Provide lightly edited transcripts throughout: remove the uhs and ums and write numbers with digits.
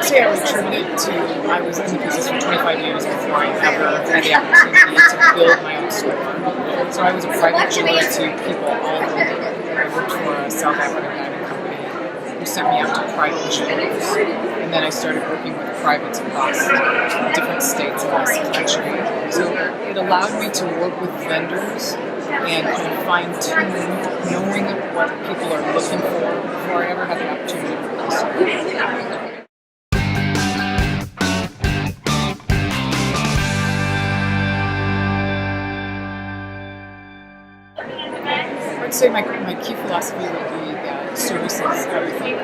would say I would attribute it to I was in the business for 25 years before I ever had the opportunity to build my own store. So I was a private jeweler to people all over. I worked for a South African diamond company who sent me out to private jewelers. And then I started working with privates across different states in this country. So it allowed me to work with vendors and kind of fine-tune knowing what people are looking for before I ever had the opportunity to work with. I'd say my key philosophy would be that service is everything. A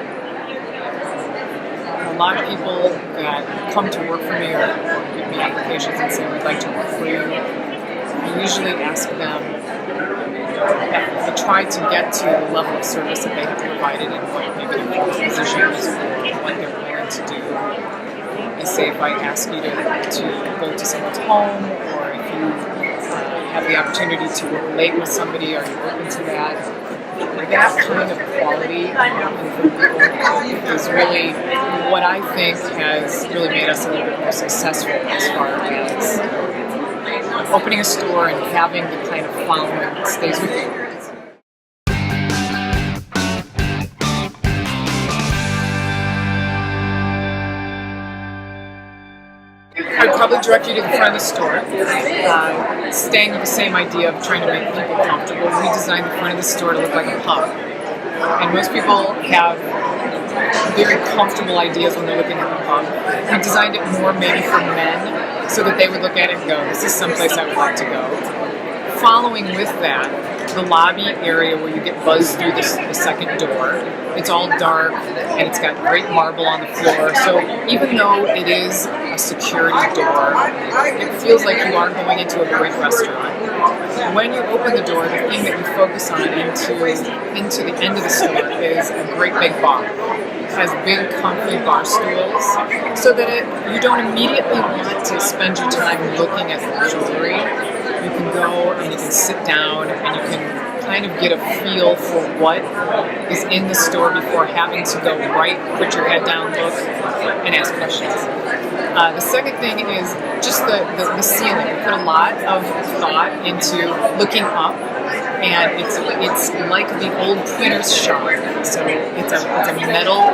lot of people that come to work for me or give me applications and say, we'd like to work for you, I usually ask them, I try to get to the level of service that they have provided in what maybe their positions or what they're willing to do. I say if I ask you to go to someone's home or if you have the opportunity to work late with somebody, are you open to that? That kind of quality is really what I think has really made us a little bit more successful as far as opening a store and having the kind of following that stays with you. I'd probably direct you to the front of the store, staying with the same idea of trying to make people comfortable. We designed the front of the store to look like a pub. And most people have very comfortable ideas when they're looking at the pub. We designed it more maybe for men so that they would look at it and go, this is someplace I would like to go. Following with that, the lobby area where you get buzzed through the second door, it's all dark and it's got great marble on the floor. So even though it is a security door, it feels like you are going into a great restaurant. When you open the door, the thing that you focus on into the end of the store is a great big bar. It has big comfy bar stools so that you don't immediately want to spend your time looking at the jewelry. You can go and you can sit down and you can kind of get a feel for what is in the store before having to go right, put your head down, look, and ask questions. The second thing is just the ceiling. We put a lot of thought into looking up, and it's like the old printer's shop. So it's a metal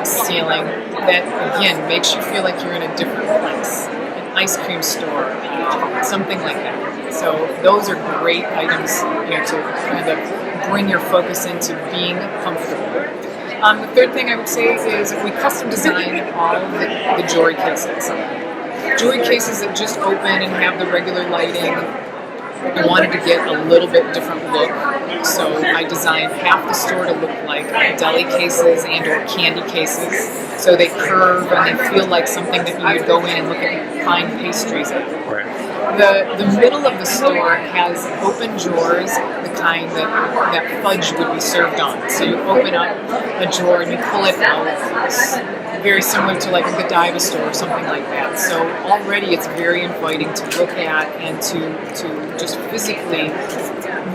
ceiling that, again, makes you feel like you're in a different place. Ice cream store, something like that. So those are great items, to kind of bring your focus into being comfortable. The third thing I would say is we custom design all of the jewelry cases. Jewelry cases that just open and have the regular lighting. I wanted to get a little bit different look, so I designed half the store to look like deli cases and or candy cases, so they curve and they feel like something that you would go in and look at fine pastries at. Right. The middle of the store has open drawers, the kind that fudge would be served on. So you open up a drawer and you pull it out. It's very similar to like a Godiva store or something like that. So already it's very inviting to look at and to just physically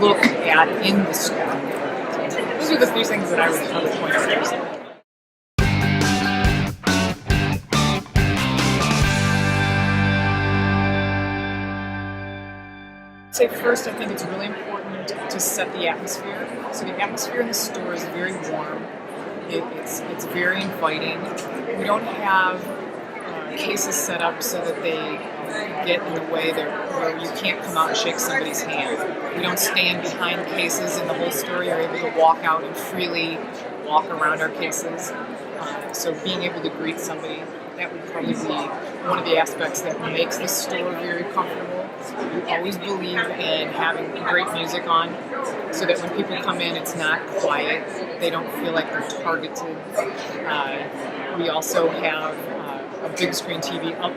look at in the store. Those are the three things that I would point out first. Say first, I think it's really important to set the atmosphere. So the atmosphere in the store is very warm. It's very inviting. We don't have cases set up so that they get in the way where you can't come out and shake somebody's hand. We don't stand behind cases in the whole store. You're able to walk out and freely walk around our cases. So being able to greet somebody, that would probably be one of the aspects that makes the store very comfortable. We always believe in having great music on so that when people come in, it's not quiet. They don't feel like they're targeted. We also have a big screen TV up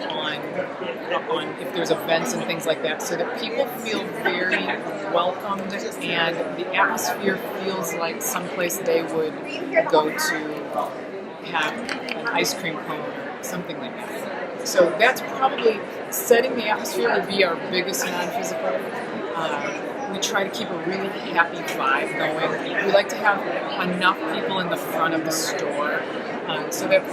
on if there's events and things like that, so that people feel very welcomed and the atmosphere feels like someplace they would go to have an ice cream cone or something like that. So that's probably setting the atmosphere would be our biggest non-physical. We try to keep a really happy vibe going. We like to have enough people in the front of the store so that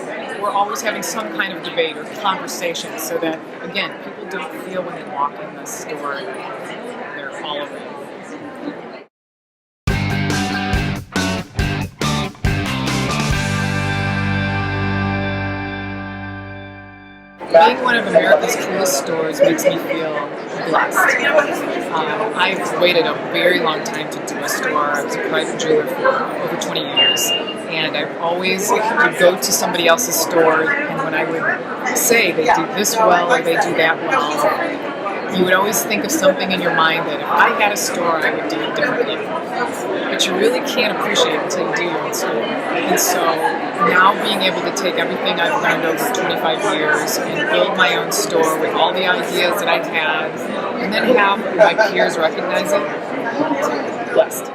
we're always having some kind of debate or conversation so that, again, people don't feel when they walk in the store they're all alone. Being one of America's coolest stores makes me feel blessed. I've waited a very long time to do a store. I was a private jeweler for over 20 years, and I've always would go to somebody else's store, and when I would say they do this well or they do that well, you would always think of something in your mind that if I had a store, I would do it differently. But you really can't appreciate it until you do your own store. And so now being able to take everything I've learned over 25 years and build my own store with all the ideas that I've had, and then have my peers recognize it, blessed.